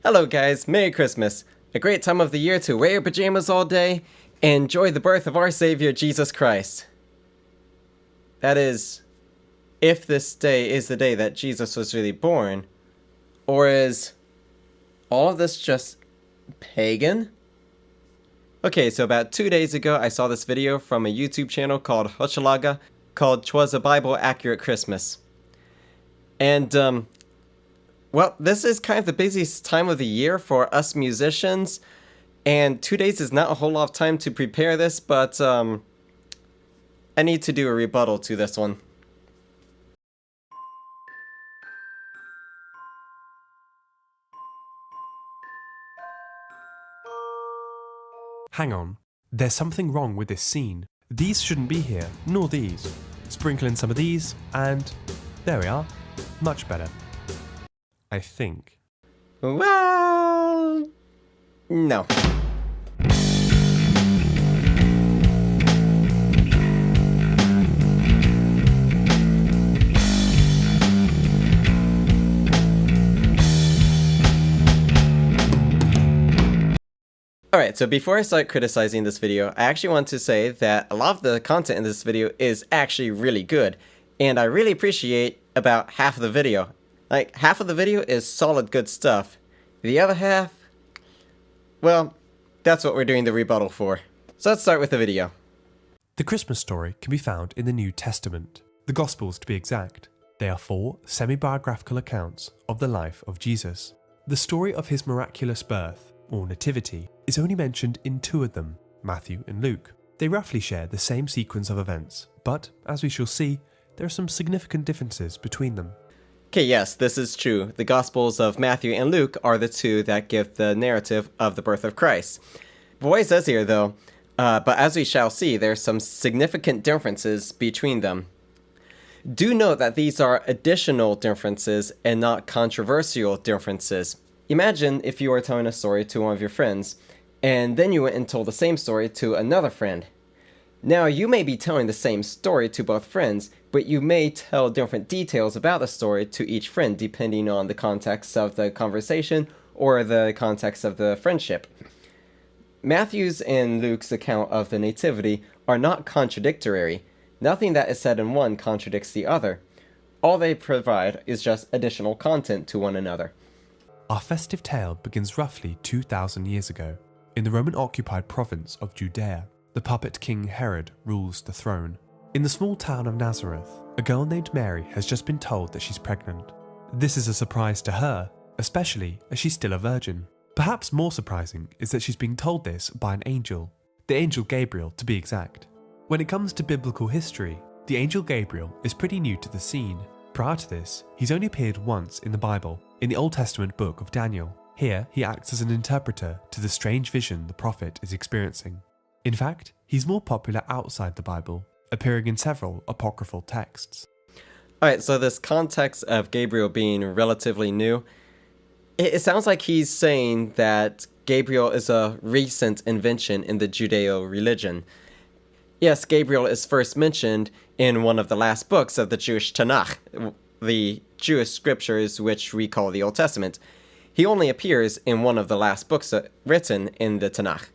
Hello guys, Merry Christmas! A great time of the year to wear your pajamas all day and enjoy the birth of our Savior Jesus Christ. That is, if this day is the day that Jesus was really born, or is all of this just pagan? Okay, so about 2 days ago I saw this video from a YouTube channel called Hochelaga called "'Twas a Bible Accurate Christmas." And well, this is kind of the busiest time of the year for us musicians, and 2 days is not a whole lot of time to prepare this, but I need to do a rebuttal to this one. Hang on, there's something wrong with this scene. These shouldn't be here, nor these. Sprinkle in some of these, and there we are. Much better. I think. Well, no. Alright, so before I start criticizing this video, I actually want to say that a lot of the content in this video is actually really good, and I really appreciate about half of the video. Like, half of the video is solid good stuff. The other half, well, that's what we're doing the rebuttal for. So let's start with the video. The Christmas story can be found in the New Testament, the Gospels to be exact. They are 4 semi-biographical accounts of the life of Jesus. The story of his miraculous birth, or nativity, is only mentioned in 2 of them, Matthew and Luke. They roughly share the same sequence of events, but, as we shall see, there are some significant differences between them. Okay, yes, this is true. The Gospels of Matthew and Luke are the 2 that give the narrative of the birth of Christ. Boy says here, though, but as we shall see, there are some significant differences between them. Do note that these are additional differences and not controversial differences. Imagine if you were telling a story to one of your friends, and then you went and told the same story to another friend. Now, you may be telling the same story to both friends, but you may tell different details about the story to each friend depending on the context of the conversation or the context of the friendship. Matthew's and Luke's account of the Nativity are not contradictory. Nothing that is said in one contradicts the other. All they provide is just additional content to one another. Our festive tale begins roughly 2,000 years ago. In the Roman-occupied province of Judea, the puppet king Herod rules the throne. In the small town of Nazareth, a girl named Mary has just been told that she's pregnant. This is a surprise to her, especially as she's still a virgin. Perhaps more surprising is that she's being told this by an angel, the angel Gabriel to be exact. When it comes to biblical history, the angel Gabriel is pretty new to the scene. Prior to this, he's only appeared once in the Bible, in the Old Testament book of Daniel. Here, he acts as an interpreter to the strange vision the prophet is experiencing. In fact, he's more popular outside the Bible, appearing in several apocryphal texts. Alright, so this context of Gabriel being relatively new, it sounds like he's saying that Gabriel is a recent invention in the Judeo religion. Yes, Gabriel is first mentioned in one of the last books of the Jewish Tanakh, the Jewish scriptures which we call the Old Testament. He only appears in one of the last books written in the Tanakh.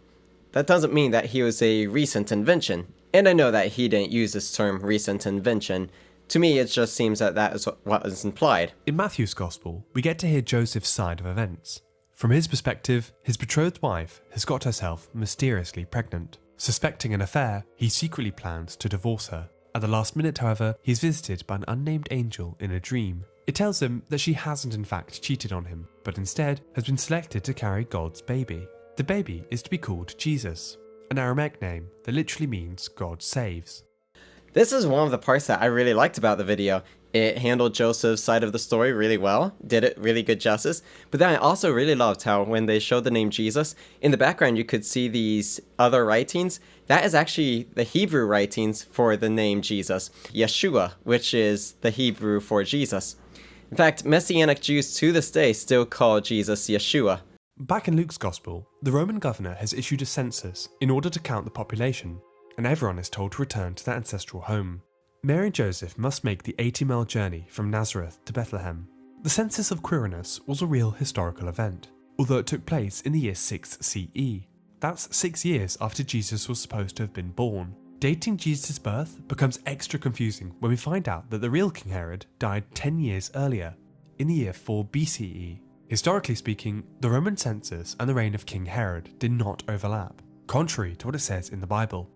That doesn't mean that he was a recent invention, and I know that he didn't use this term recent invention. To me, it just seems that that is what is implied. In Matthew's Gospel, we get to hear Joseph's side of events. From his perspective, his betrothed wife has got herself mysteriously pregnant. Suspecting an affair, he secretly plans to divorce her. At the last minute, however, he is visited by an unnamed angel in a dream. It tells him that she hasn't in fact cheated on him, but instead has been selected to carry God's baby. The baby is to be called Jesus, an Aramaic name that literally means God saves. This is one of the parts that I really liked about the video. It handled Joseph's side of the story really well, did it really good justice, but then I also really loved how when they showed the name Jesus, in the background you could see these other writings. That is actually the Hebrew writings for the name Jesus, Yeshua, which is the Hebrew for Jesus. In fact, Messianic Jews to this day still call Jesus Yeshua. Back in Luke's Gospel, the Roman governor has issued a census in order to count the population, and everyone is told to return to their ancestral home. Mary and Joseph must make the 80-mile journey from Nazareth to Bethlehem. The Census of Quirinius was a real historical event. although it took place in the year 6 CE. That's 6 years after Jesus was supposed to have been born. Dating Jesus' birth becomes extra confusing when we find out that the real King Herod died 10 years earlier, in the year 4 BCE. Historically speaking, the Roman census and the reign of King Herod did not overlap, contrary to what it says in the Bible.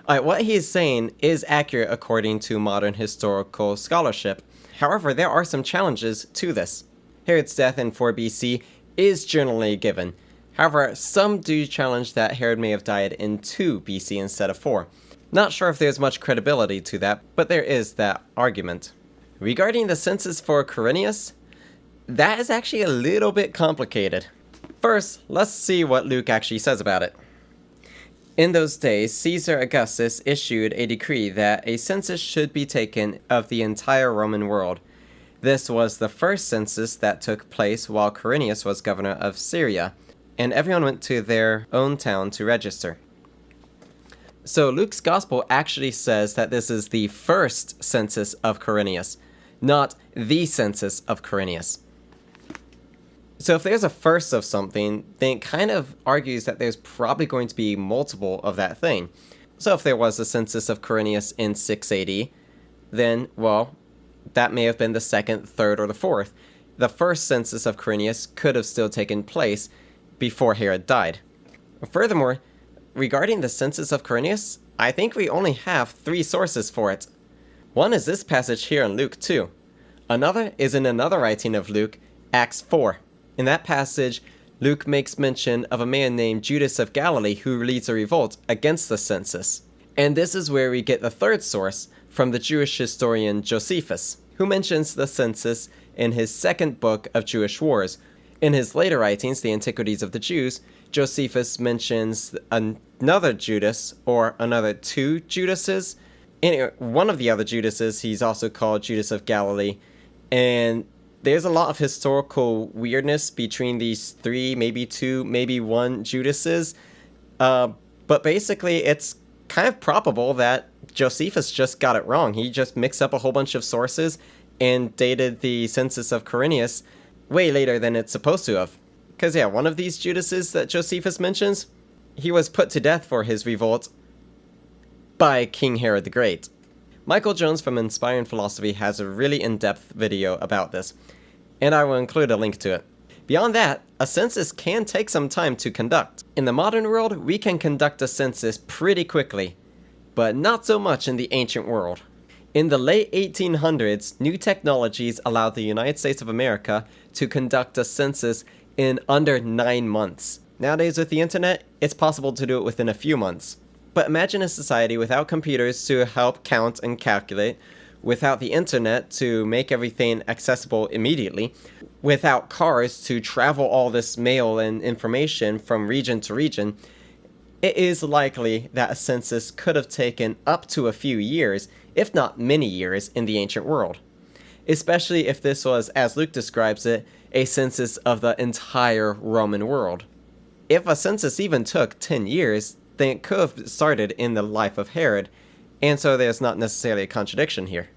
Alright, what he is saying is accurate according to modern historical scholarship. However, there are some challenges to this. Herod's death in 4 BC is generally given. However, some do challenge that Herod may have died in 2 BC instead of 4. Not sure if there's much credibility to that, but there is that argument. Regarding the census for Quirinius, that is actually a little bit complicated. First, let's see what Luke actually says about it. In those days, Caesar Augustus issued a decree that a census should be taken of the entire Roman world. This was the first census that took place while Quirinius was governor of Syria, and everyone went to their own town to register. So Luke's gospel actually says that this is the first census of Quirinius, not the census of Quirinius. So if there's a first of something, then it kind of argues that there's probably going to be multiple of that thing. So if there was a census of Quirinius in 680, then, well, that may have been the second, third, or the fourth. The first census of Quirinius could have still taken place before Herod died. Furthermore, regarding the census of Quirinius, I think we only have 3 sources for it. One is this passage here in Luke 2. Another is in another writing of Luke, Acts 4. In that passage, Luke makes mention of a man named Judas of Galilee who leads a revolt against the census. And this is where we get the third source from the Jewish historian Josephus, who mentions the census in his second book of Jewish Wars. In his later writings, The Antiquities of the Jews, Josephus mentions another Judas, or another 2 Judases. Anyway, one of the other Judases, he's also called Judas of Galilee. And there's a lot of historical weirdness between these 3, maybe 2, maybe 1 Judases. But basically, it's kind of probable that Josephus just got it wrong. He just mixed up a whole bunch of sources and dated the census of Quirinius way later than it's supposed to have. Because, yeah, one of these Judases that Josephus mentions, he was put to death for his revolt by King Herod the Great. Michael Jones from Inspiring Philosophy has a really in-depth video about this, and I will include a link to it. Beyond that, a census can take some time to conduct. In the modern world, we can conduct a census pretty quickly, but not so much in the ancient world. In the late 1800s, new technologies allowed the United States of America to conduct a census in under 9 months. Nowadays with the internet, it's possible to do it within a few months. But imagine a society without computers to help count and calculate, without the internet to make everything accessible immediately, without cars to travel all this mail and information from region to region. It is likely that a census could have taken up to a few years, if not many years, in the ancient world. Especially if this was, as Luke describes it, a census of the entire Roman world. If a census even took 10 years, then it could have started in the life of Herod, and so there's not necessarily a contradiction here.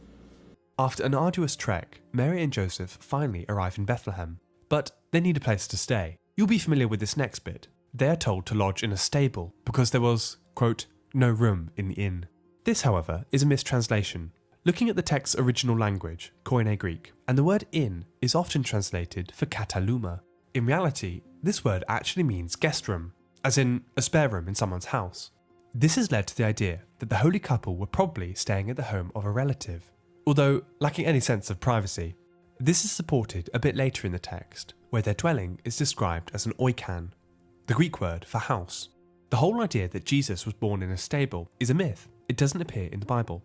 After an arduous trek, Mary and Joseph finally arrive in Bethlehem, but they need a place to stay. You'll be familiar with this next bit. They are told to lodge in a stable because there was, quote, no room in the inn. This, however, is a mistranslation. Looking at the text's original language, Koine Greek, and the word inn is often translated for kataluma. In reality, this word actually means guest room, as in a spare room in someone's house. This has led to the idea that the holy couple were probably staying at the home of a relative, although lacking any sense of privacy. This is supported a bit later in the text, where their dwelling is described as an oikan, the Greek word for house. The whole idea that Jesus was born in a stable is a myth. It doesn't appear in the Bible.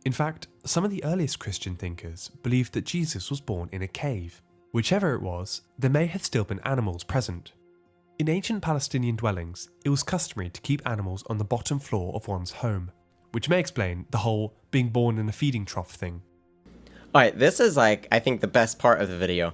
In fact, some of the earliest Christian thinkers believed that Jesus was born in a cave. Whichever it was, there may have still been animals present. In ancient Palestinian dwellings, it was customary to keep animals on the bottom floor of one's home, which may explain the whole being born in a feeding trough thing. Alright, this is I think the best part of the video.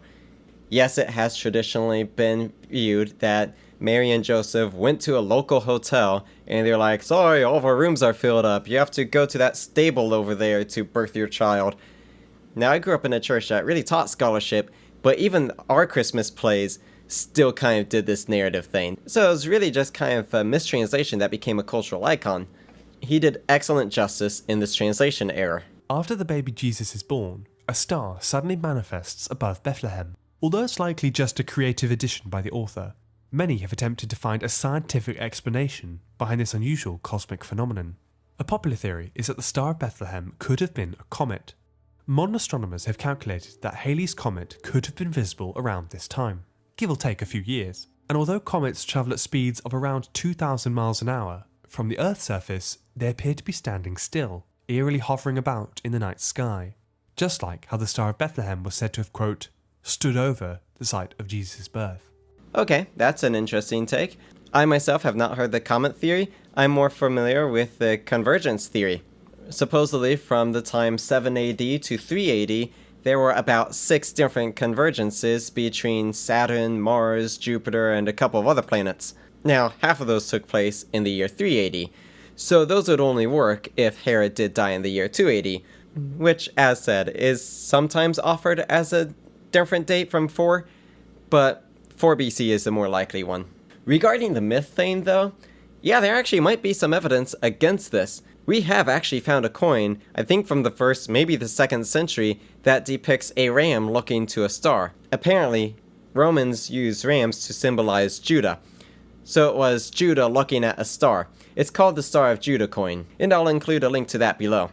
Yes, it has traditionally been viewed that Mary and Joseph went to a local hotel and they're like, sorry, all of our rooms are filled up. You have to go to that stable over there to birth your child. Now, I grew up in a church that really taught scholarship, but even our Christmas plays still kind of did this narrative thing. So it was really just kind of a mistranslation that became a cultural icon. He did excellent justice in this translation error. After the baby Jesus is born, a star suddenly manifests above Bethlehem. Although it's likely just a creative addition by the author, many have attempted to find a scientific explanation behind this unusual cosmic phenomenon. A popular theory is that the Star of Bethlehem could have been a comet. Modern astronomers have calculated that Halley's Comet could have been visible around this time, give or take a few years, and although comets travel at speeds of around 2,000 miles an hour, from the Earth's surface they appear to be standing still, eerily hovering about in the night sky, just like how the Star of Bethlehem was said to have, quote, stood over the site of Jesus' birth. Okay, that's an interesting take. I myself have not heard the comet theory. I'm more familiar with the convergence theory. Supposedly from the time 7 AD to 3 AD, there were about 6 different convergences between Saturn, Mars, Jupiter, and a couple of other planets. Now, half of those took place in the year 3 AD, so those would only work if Herod did die in the year 2 AD, which, as said, is sometimes offered as a different date from 4, but 4 BC is the more likely one. Regarding the myth thing, though, yeah, there actually might be some evidence against this. We have actually found a coin, I think from the 1st, maybe the 2nd century, that depicts a ram looking to a star. Apparently, Romans used rams to symbolize Judah. So it was Judah looking at a star. It's called the Star of Judah coin, and I'll include a link to that below.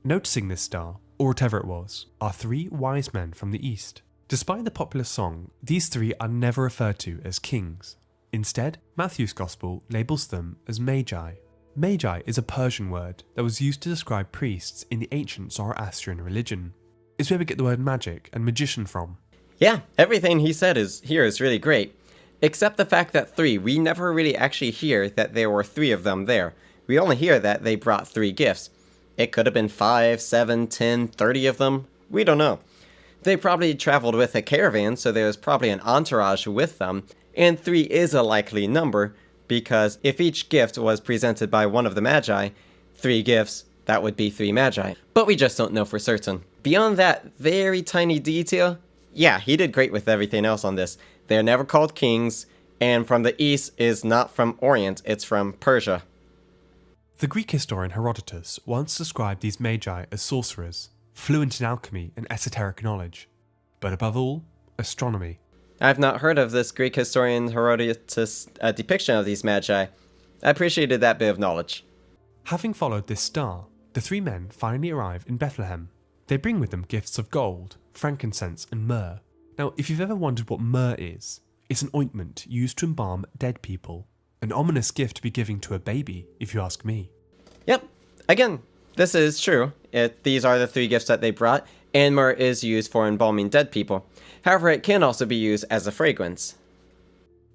Noticing this star, or whatever it was, are 3 wise men from the east. Despite the popular song, these 3 are never referred to as kings. Instead, Matthew's Gospel labels them as magi. Magi is a Persian word that was used to describe priests in the ancient Zoroastrian religion. It's where we get the word magic and magician from. Yeah, everything he said here is really great. Except the fact that 3, we never really actually hear that there were 3 of them there. We only hear that they brought 3 gifts. It could have been 5, 7, 10, 30 of them. We don't know. They probably traveled with a caravan, so there was probably an entourage with them. And 3 is a likely number, because if each gift was presented by one of the Magi, 3 gifts, that would be 3 Magi. But we just don't know for certain. Beyond that very tiny detail, yeah, he did great with everything else on this. They're never called kings, and from the east is not from Orient, it's from Persia. The Greek historian Herodotus once described these magi as sorcerers, fluent in alchemy and esoteric knowledge, but above all, astronomy. I've not heard of this Greek historian Herodotus' depiction of these magi. I appreciated that bit of knowledge. Having followed this star, the 3 men finally arrive in Bethlehem. They bring with them gifts of gold, frankincense, and myrrh. Now, if you've ever wondered what myrrh is, it's an ointment used to embalm dead people. An ominous gift to be giving to a baby, if you ask me. Yep, again, this is true. These are the 3 gifts that they brought, and myrrh is used for embalming dead people. However, it can also be used as a fragrance.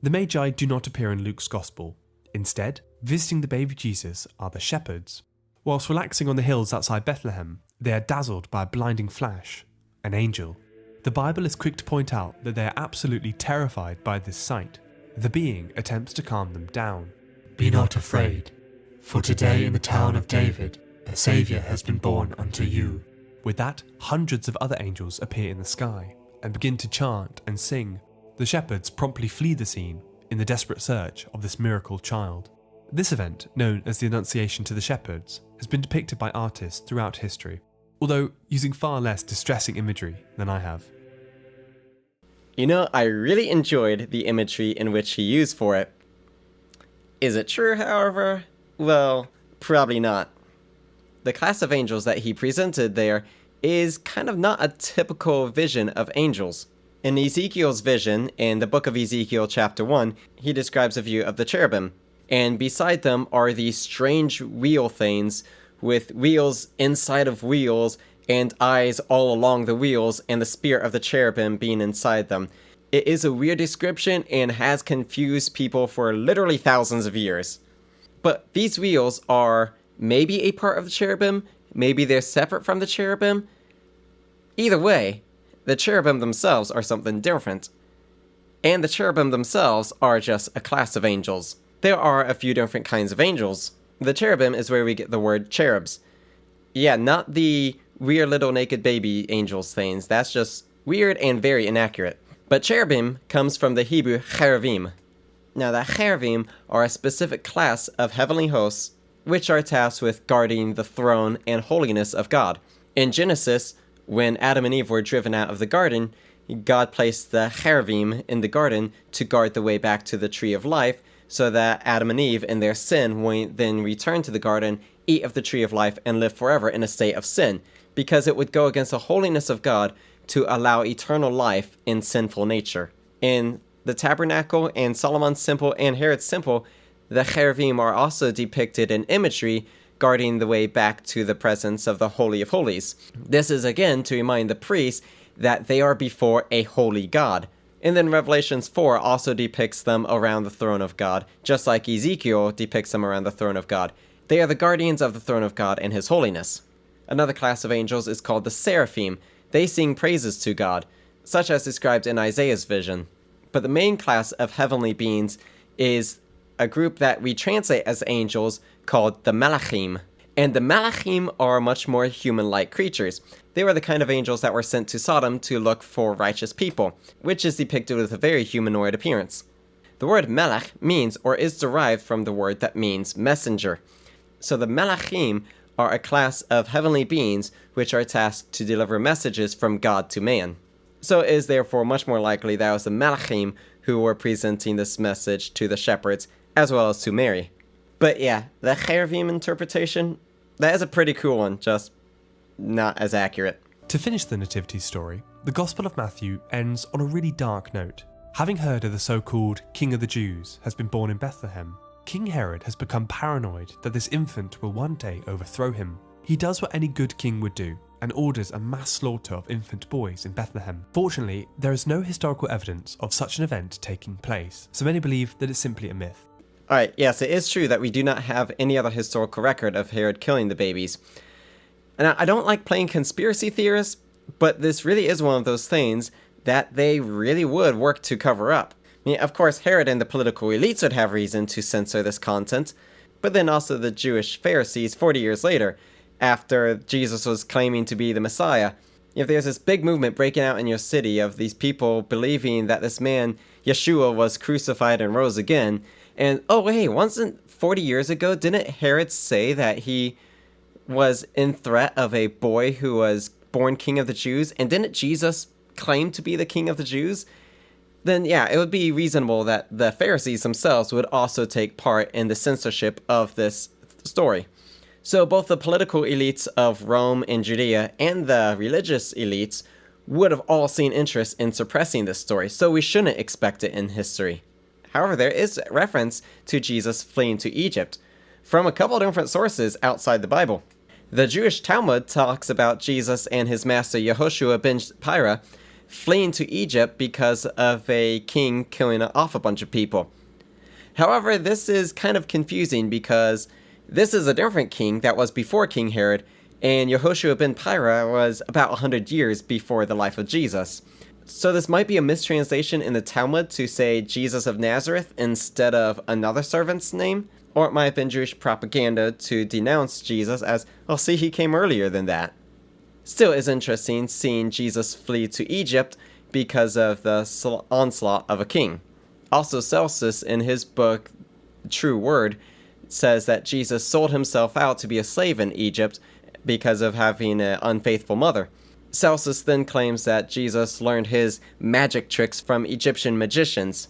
The Magi do not appear in Luke's Gospel. Instead, visiting the baby Jesus are the shepherds. Whilst relaxing on the hills outside Bethlehem, they are dazzled by a blinding flash, an angel. The Bible is quick to point out that they are absolutely terrified by this sight. The being attempts to calm them down. Be not afraid, for today in the town of David a Saviour has been born unto you. With that, hundreds of other angels appear in the sky and begin to chant and sing. The shepherds promptly flee the scene in the desperate search of this miracle child. This event, known as the Annunciation to the Shepherds, has been depicted by artists throughout history, although using far less distressing imagery than I have. You know, I really enjoyed the imagery in which he used for it. Is it true, however? Well, probably not. The class of angels that he presented there is kind of not a typical vision of angels. In Ezekiel's vision, in the book of Ezekiel chapter 1, he describes a view of the cherubim, and beside them are these strange wheel things with wheels inside of wheels and eyes all along the wheels, and the spirit of the cherubim being inside them. It is a weird description and has confused people for literally thousands of years. But these wheels are maybe a part of the cherubim, maybe they're separate from the cherubim. Either way, the cherubim themselves are something different. And the cherubim themselves are just a class of angels. There are a few different kinds of angels. The cherubim is where we get the word cherubs. Yeah, not the weird little naked baby angels things. That's just weird and very inaccurate. But cherubim comes from the Hebrew cheruvim. Now, the cheruvim are a specific class of heavenly hosts which are tasked with guarding the throne and holiness of God. In Genesis, when Adam and Eve were driven out of the garden, God placed the cheruvim in the garden to guard the way back to the tree of life, so that Adam and Eve, in their sin, won't then return to the garden, eat of the tree of life, and live forever in a state of sin, because it would go against the holiness of God to allow eternal life in sinful nature. In the tabernacle and Solomon's temple and Herod's temple, the cheruvim are also depicted in imagery guarding the way back to the presence of the Holy of Holies. This is again to remind the priests that they are before a holy God. And then Revelations 4 also depicts them around the throne of God, just like Ezekiel depicts them around the throne of God. They are the guardians of the throne of God and his holiness. Another class of angels is called the seraphim. They sing praises to God, such as described in Isaiah's vision. But the main class of heavenly beings is a group that we translate as angels called the malachim. And the malachim are much more human-like creatures. They were the kind of angels that were sent to Sodom to look for righteous people, which is depicted with a very humanoid appearance. The word melech means or is derived from the word that means messenger. So the malachim are a class of heavenly beings which are tasked to deliver messages from God to man. So it is therefore much more likely that it was the malachim who were presenting this message to the shepherds as well as to Mary. But yeah, the cheruvim interpretation, that is a pretty cool one, just not as accurate. To finish the Nativity story, the Gospel of Matthew ends on a really dark note. Having heard of the so-called King of the Jews has been born in Bethlehem, King Herod has become paranoid that this infant will one day overthrow him. He does what any good king would do, and orders a mass slaughter of infant boys in Bethlehem. Fortunately, there is no historical evidence of such an event taking place, so many believe that it's simply a myth. Alright, yes, it is true that we do not have any other historical record of Herod killing the babies. And I don't like playing conspiracy theorists, but this really is one of those things that they really would work to cover up. I mean, of course, Herod and the political elites would have reason to censor this content, but then also the Jewish Pharisees 40 years later, after Jesus was claiming to be the Messiah. If there's this big movement breaking out in your city of these people believing that this man, Yeshua, was crucified and rose again, and oh hey, wasn't 40 years ago, didn't Herod say that he was in threat of a boy who was born king of the Jews, and didn't Jesus claim to be the king of the Jews? Then yeah, it would be reasonable that the Pharisees themselves would also take part in the censorship of this story. So both the political elites of Rome and Judea and the religious elites would have all seen interest in suppressing this story, so we shouldn't expect it in history. However, there is reference to Jesus fleeing to Egypt from a couple different sources outside the Bible. The Jewish Talmud talks about Jesus and his master Yehoshua ben Pira fleeing to Egypt because of a king killing off a bunch of people. However, this is kind of confusing because this is a different king that was before King Herod, and Yehoshua ben Pira was about 100 years before the life of Jesus. So this might be a mistranslation in the Talmud to say Jesus of Nazareth instead of another servant's name, or it might have been Jewish propaganda to denounce Jesus as, well, see, he came earlier than that. Still, it's interesting seeing Jesus flee to Egypt because of the onslaught of a king. Also, Celsus, in his book, True Word, says that Jesus sold himself out to be a slave in Egypt because of having an unfaithful mother. Celsus then claims that Jesus learned his magic tricks from Egyptian magicians.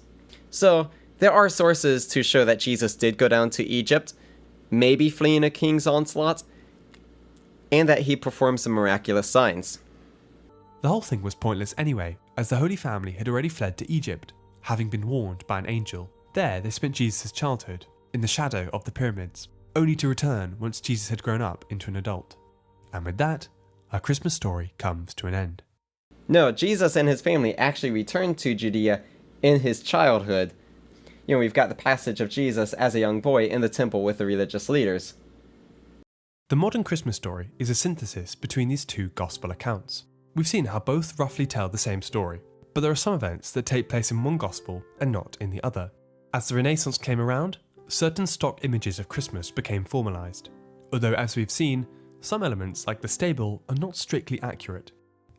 So, there are sources to show that Jesus did go down to Egypt, maybe fleeing a king's onslaught, and that he performed some miraculous signs. The whole thing was pointless anyway, as the Holy Family had already fled to Egypt, having been warned by an angel. There they spent Jesus' childhood, in the shadow of the pyramids, only to return once Jesus had grown up into an adult. And with that, our Christmas story comes to an end. No, Jesus and his family actually returned to Judea in his childhood. You know, we've got the passage of Jesus as a young boy in the temple with the religious leaders. The modern Christmas story is a synthesis between these two gospel accounts. We've seen how both roughly tell the same story, but there are some events that take place in one gospel and not in the other. As the Renaissance came around, certain stock images of Christmas became formalized, although as we've seen, some elements like the stable are not strictly accurate.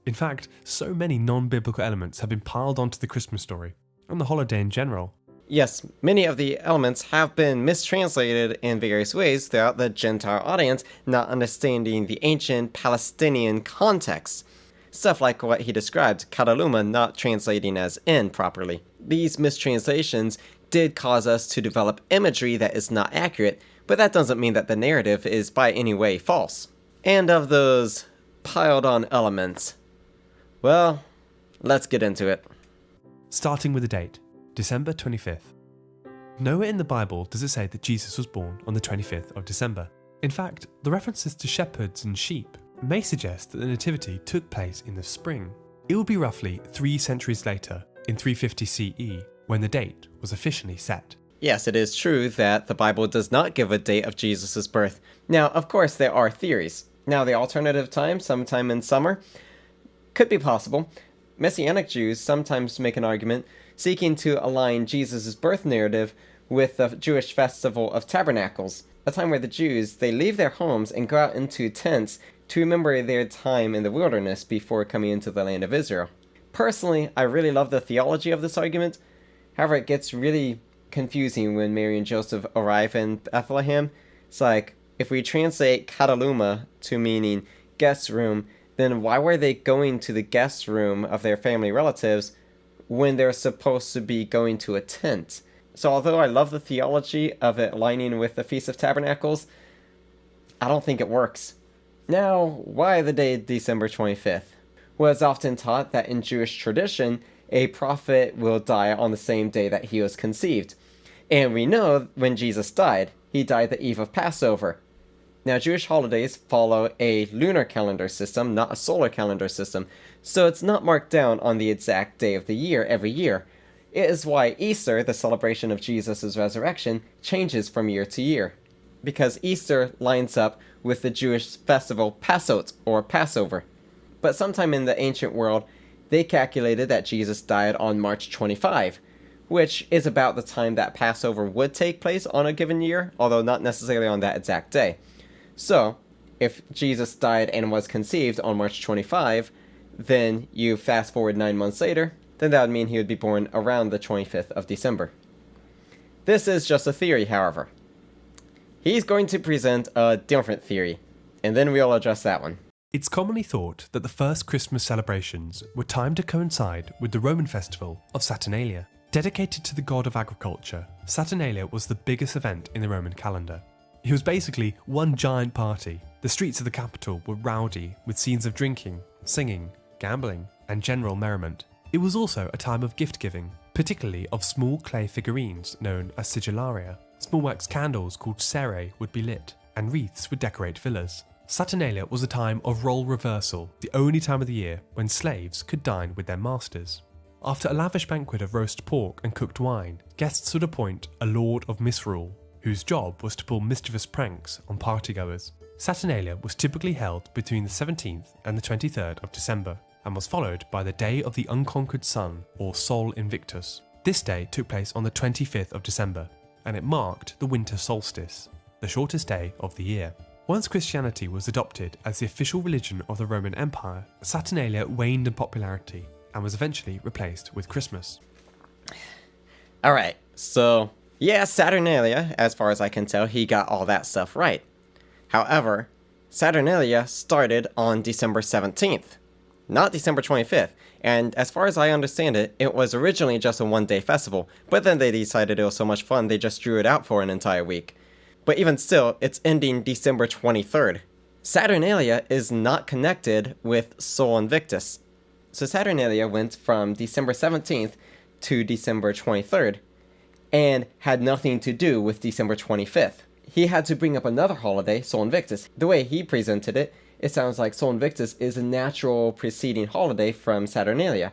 In fact, so many non-biblical elements have been piled onto the Christmas story, and the holiday in general. Yes, many of the elements have been mistranslated in various ways throughout the Gentile audience, not understanding the ancient Palestinian context. Stuff like what he described, Kataluma not translating as in properly. These mistranslations did cause us to develop imagery that is not accurate, but that doesn't mean that the narrative is by any way false. And of those piled on elements, well, let's get into it. Starting with the date, December 25th. Nowhere in the Bible does it say that Jesus was born on the 25th of December. In fact, the references to shepherds and sheep may suggest that the Nativity took place in the spring. It would be roughly 3 centuries later, in 350 CE, when the date was officially set. Yes, it is true that the Bible does not give a date of Jesus' birth. Now, of course, there are theories. Now, the alternative time, sometime in summer, could be possible. Messianic Jews sometimes make an argument seeking to align Jesus' birth narrative with the Jewish Festival of Tabernacles, a time where the Jews, they leave their homes and go out into tents to remember their time in the wilderness before coming into the land of Israel. Personally, I really love the theology of this argument. However, it gets really confusing when Mary and Joseph arrive in Bethlehem. It's like, if we translate Kataluma to meaning guest room, then why were they going to the guest room of their family relatives when they're supposed to be going to a tent? So although I love the theology of it aligning with the Feast of Tabernacles, I don't think it works. Now, why the day December 25th? Well, it's often taught that in Jewish tradition, a prophet will die on the same day that he was conceived. And we know when Jesus died, he died the eve of Passover. Now, Jewish holidays follow a lunar calendar system, not a solar calendar system, so it's not marked down on the exact day of the year every year. It is why Easter, the celebration of Jesus' resurrection, changes from year to year, because Easter lines up with the Jewish festival Passot, or Passover. But sometime in the ancient world, they calculated that Jesus died on March 25, which is about the time that Passover would take place on a given year, although not necessarily on that exact day. So, if Jesus died and was conceived on March 25, then you fast forward 9 months later, then that would mean he would be born around the 25th of December. This is just a theory, however. He's going to present a different theory, and then we'll address that one. It's commonly thought that the first Christmas celebrations were timed to coincide with the Roman festival of Saturnalia. Dedicated to the god of agriculture, Saturnalia was the biggest event in the Roman calendar. It was basically one giant party. The streets of the capital were rowdy, with scenes of drinking, singing, gambling, and general merriment. It was also a time of gift-giving, particularly of small clay figurines known as sigillaria. Small wax candles called cerae would be lit, and wreaths would decorate villas. Saturnalia was a time of role reversal, the only time of the year when slaves could dine with their masters. After a lavish banquet of roast pork and cooked wine, guests would appoint a lord of misrule, whose job was to pull mischievous pranks on partygoers. Saturnalia was typically held between the 17th and the 23rd of December, and was followed by the Day of the Unconquered Sun, or Sol Invictus. This day took place on the 25th of December, and it marked the winter solstice, the shortest day of the year. Once Christianity was adopted as the official religion of the Roman Empire, Saturnalia waned in popularity and was eventually replaced with Christmas. Alright, so yeah, Saturnalia, as far as I can tell, he got all that stuff right. However, Saturnalia started on December 17th, not December 25th, and as far as I understand it, it was originally just a one-day festival, but then they decided it was so much fun they just drew it out for an entire week. But even still, it's ending December 23rd. Saturnalia is not connected with Sol Invictus. So Saturnalia went from December 17th to December 23rd, and had nothing to do with December 25th. He had to bring up another holiday, Sol Invictus. The way he presented it, it sounds like Sol Invictus is a natural preceding holiday from Saturnalia.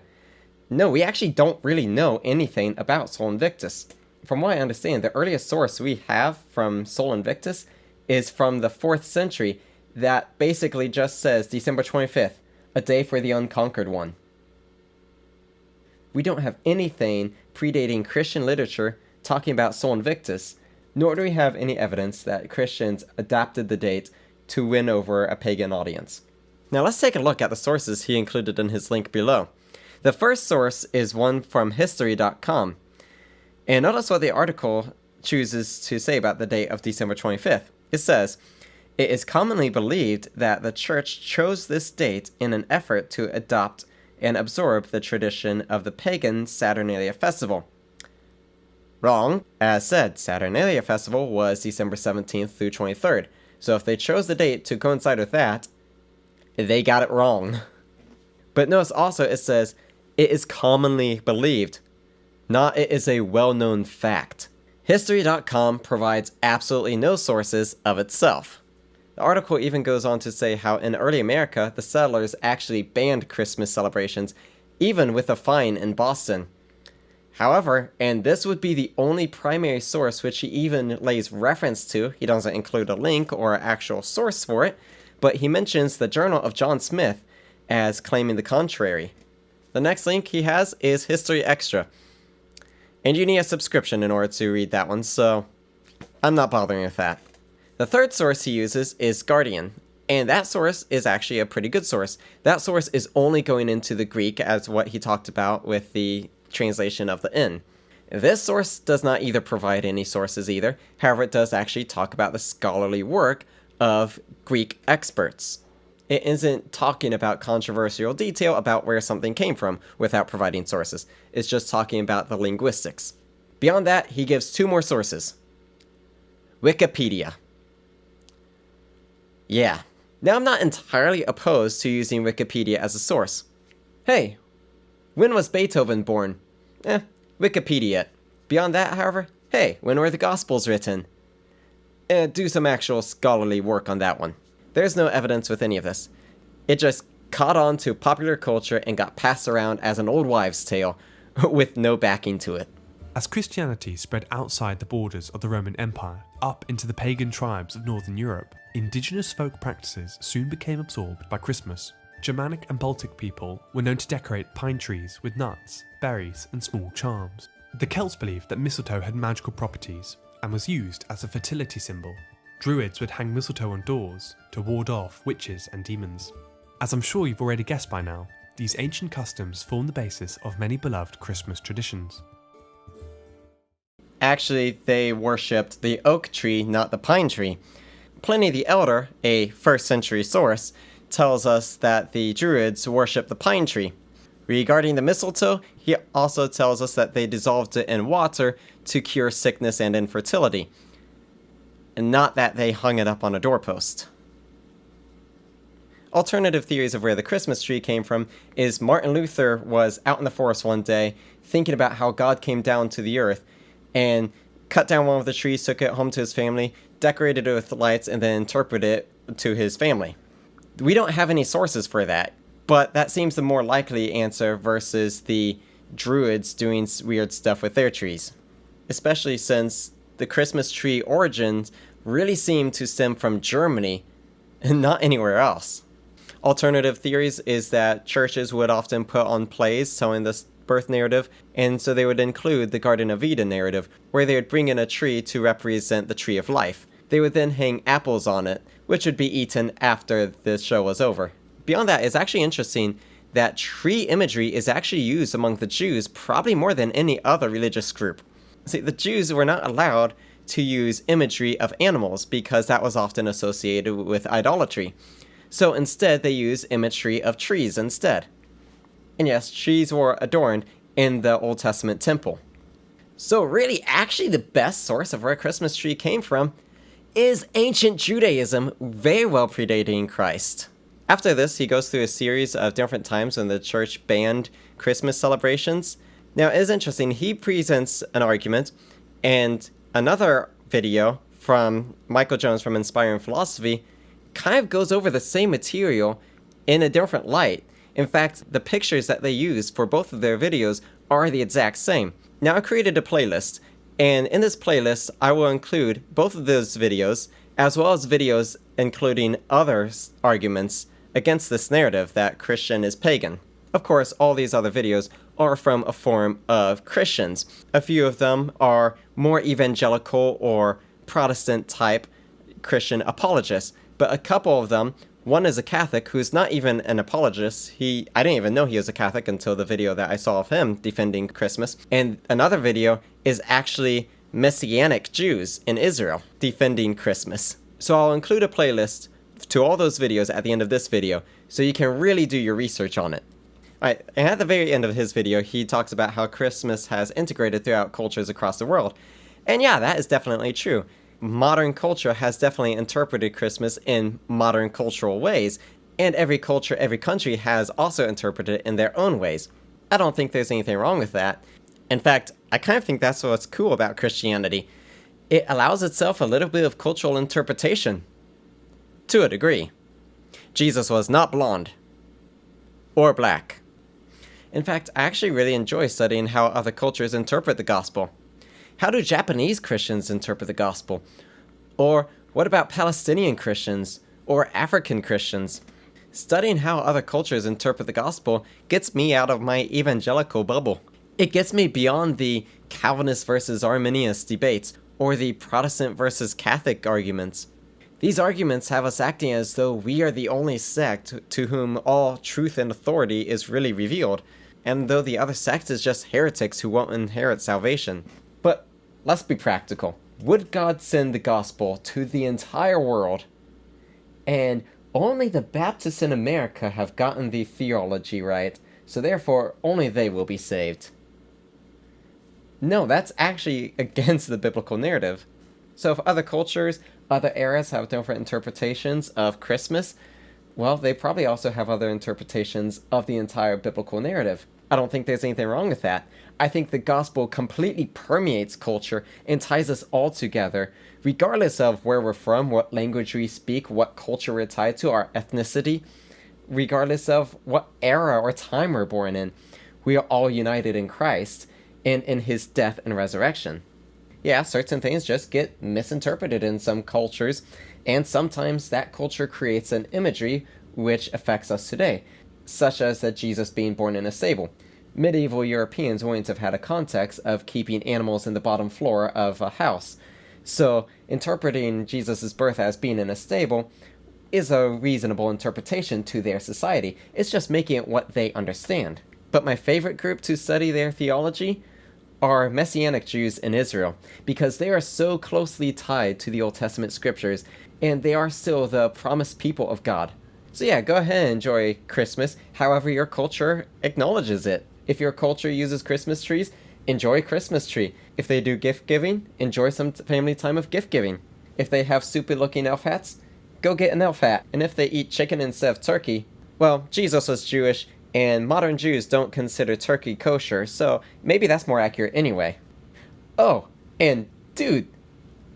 No, we actually don't really know anything about Sol Invictus. From what I understand, the earliest source we have from Sol Invictus is from the 4th century that basically just says December 25th, a day for the unconquered one. We don't have anything predating Christian literature talking about Sol Invictus, nor do we have any evidence that Christians adapted the date to win over a pagan audience. Now let's take a look at the sources he included in his link below. The first source is one from history.com. And notice what the article chooses to say about the date of December 25th. It says, "It is commonly believed that the church chose this date in an effort to adopt and absorb the tradition of the pagan Saturnalia festival." Wrong. As said, Saturnalia festival was December 17th through 23rd. So if they chose the date to coincide with that, they got it wrong. But notice also it says, "It is commonly believed," not "it is a well-known fact." History.com provides absolutely no sources of itself. The article even goes on to say how in early America, the settlers actually banned Christmas celebrations, even with a fine in Boston. However, and this would be the only primary source which he even lays reference to, he doesn't include a link or an actual source for it, but he mentions the Journal of John Smith as claiming the contrary. The next link he has is History Extra. And you need a subscription in order to read that one, so I'm not bothering with that. The third source he uses is Guardian, and that source is actually a pretty good source. That source is only going into the Greek as what he talked about with the translation of the N. This source does not either provide any sources either, however it does actually talk about the scholarly work of Greek experts. It isn't talking about controversial detail about where something came from without providing sources. It's just talking about the linguistics. Beyond that, he gives two more sources. Wikipedia. Yeah. Now I'm not entirely opposed to using Wikipedia as a source. Hey, when was Beethoven born? Wikipedia. Beyond that, however, hey, when were the Gospels written? Do some actual scholarly work on that one. There's no evidence with any of this. It just caught on to popular culture and got passed around as an old wives' tale, with no backing to it. As Christianity spread outside the borders of the Roman Empire, up into the pagan tribes of Northern Europe, indigenous folk practices soon became absorbed by Christmas. Germanic and Baltic people were known to decorate pine trees with nuts, berries, and small charms. The Celts believed that mistletoe had magical properties and was used as a fertility symbol. Druids would hang mistletoe on doors to ward off witches and demons. As I'm sure you've already guessed by now, these ancient customs form the basis of many beloved Christmas traditions. Actually, they worshipped the oak tree, not the pine tree. Pliny the Elder, a 1st century source, tells us that the Druids worshipped the pine tree. Regarding the mistletoe, he also tells us that they dissolved it in water to cure sickness and infertility, and not that they hung it up on a doorpost. Alternative theories of where the Christmas tree came from is Martin Luther was out in the forest one day thinking about how God came down to the earth and cut down one of the trees, took it home to his family, decorated it with lights, and then interpreted it to his family. We don't have any sources for that, but that seems the more likely answer versus the Druids doing weird stuff with their trees. Especially since the Christmas tree origins really seem to stem from Germany and not anywhere else. Alternative theories is that churches would often put on plays telling this birth narrative, and so they would include the Garden of Eden narrative, where they would bring in a tree to represent the tree of life. They would then hang apples on it, which would be eaten after the show was over. Beyond that, it's actually interesting that tree imagery is actually used among the Jews probably more than any other religious group. See, the Jews were not allowed to use imagery of animals because that was often associated with idolatry. So instead, they use imagery of trees instead. And yes, trees were adorned in the Old Testament temple. So really, actually the best source of where a Christmas tree came from is ancient Judaism, very well predating Christ. After this, he goes through a series of different times when the church banned Christmas celebrations. Now, it is interesting, he presents an argument, and another video from Michael Jones from Inspiring Philosophy kind of goes over the same material in a different light. In fact, the pictures that they use for both of their videos are the exact same. Now, I created a playlist, and in this playlist, I will include both of those videos, as well as videos including other arguments against this narrative that Christian is pagan. Of course, all these other videos are from a forum of Christians. A few of them are more evangelical or Protestant type Christian apologists, but a couple of them One is a Catholic who's not even an apologist. I didn't even know he was a Catholic until the video that I saw of him defending Christmas. And another video is actually Messianic Jews in Israel defending Christmas. So I'll include a playlist to all those videos at the end of this video, so you can really do your research on it. Alright, and at the very end of his video, he talks about how Christmas has integrated throughout cultures across the world. And yeah, that is definitely true. Modern culture has definitely interpreted Christmas in modern cultural ways, and every culture, every country has also interpreted it in their own ways. I don't think there's anything wrong with that. In fact, I kind of think that's what's cool about Christianity. It allows itself a little bit of cultural interpretation. To a degree. Jesus was not blonde. Or black. In fact, I actually really enjoy studying how other cultures interpret the gospel. How do Japanese Christians interpret the gospel? Or what about Palestinian Christians? Or African Christians? Studying how other cultures interpret the gospel gets me out of my evangelical bubble. It gets me beyond the Calvinist versus Arminius debates, or the Protestant versus Catholic arguments. These arguments have us acting as though we are the only sect to whom all truth and authority is really revealed, and though the other sect is just heretics who won't inherit salvation. But let's be practical. Would God send the gospel to the entire world, and only the Baptists in America have gotten the theology right, so therefore only they will be saved? No, that's actually against the biblical narrative. So if other cultures, other eras have different interpretations of Christmas, well, they probably also have other interpretations of the entire biblical narrative. I don't think there's anything wrong with that. I think the gospel completely permeates culture and ties us all together, regardless of where we're from, what language we speak, what culture we're tied to, our ethnicity, regardless of what era or time we're born in. We are all united in Christ and in his death and resurrection. Yeah, certain things just get misinterpreted in some cultures, and sometimes that culture creates an imagery which affects us today, such as that Jesus being born in a stable. Medieval Europeans wouldn't have had a context of keeping animals in the bottom floor of a house, so interpreting Jesus' birth as being in a stable is a reasonable interpretation to their society. It's just making it what they understand. But my favorite group to study their theology are Messianic Jews in Israel, because they are so closely tied to the Old Testament scriptures, and they are still the promised people of God. So yeah, go ahead and enjoy Christmas however your culture acknowledges it. If your culture uses Christmas trees, enjoy Christmas tree. If they do gift giving, enjoy some family time of gift giving. If they have stupid looking elf hats, go get an elf hat. And if they eat chicken instead of turkey, well, Jesus was Jewish, and modern Jews don't consider turkey kosher, so maybe that's more accurate anyway. Oh, and dude,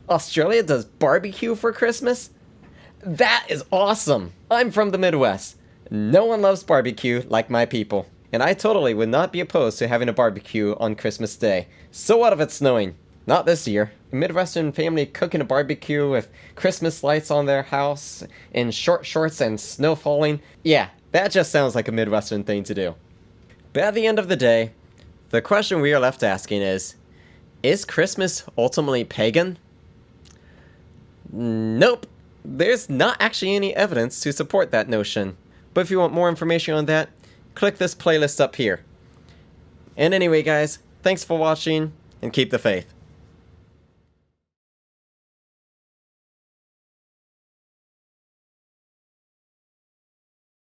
Australia does barbecue for Christmas? That is awesome! I'm from the Midwest. No one loves barbecue like my people, and I totally would not be opposed to having a barbecue on Christmas Day. So what if it's snowing? Not this year. A Midwestern family cooking a barbecue with Christmas lights on their house, in short shorts and snow falling. Yeah, that just sounds like a Midwestern thing to do. But at the end of the day, the question we are left asking is Christmas ultimately pagan? Nope. There's not actually any evidence to support that notion. But if you want more information on that, click this playlist up here. And anyway guys, thanks for watching, and keep the faith.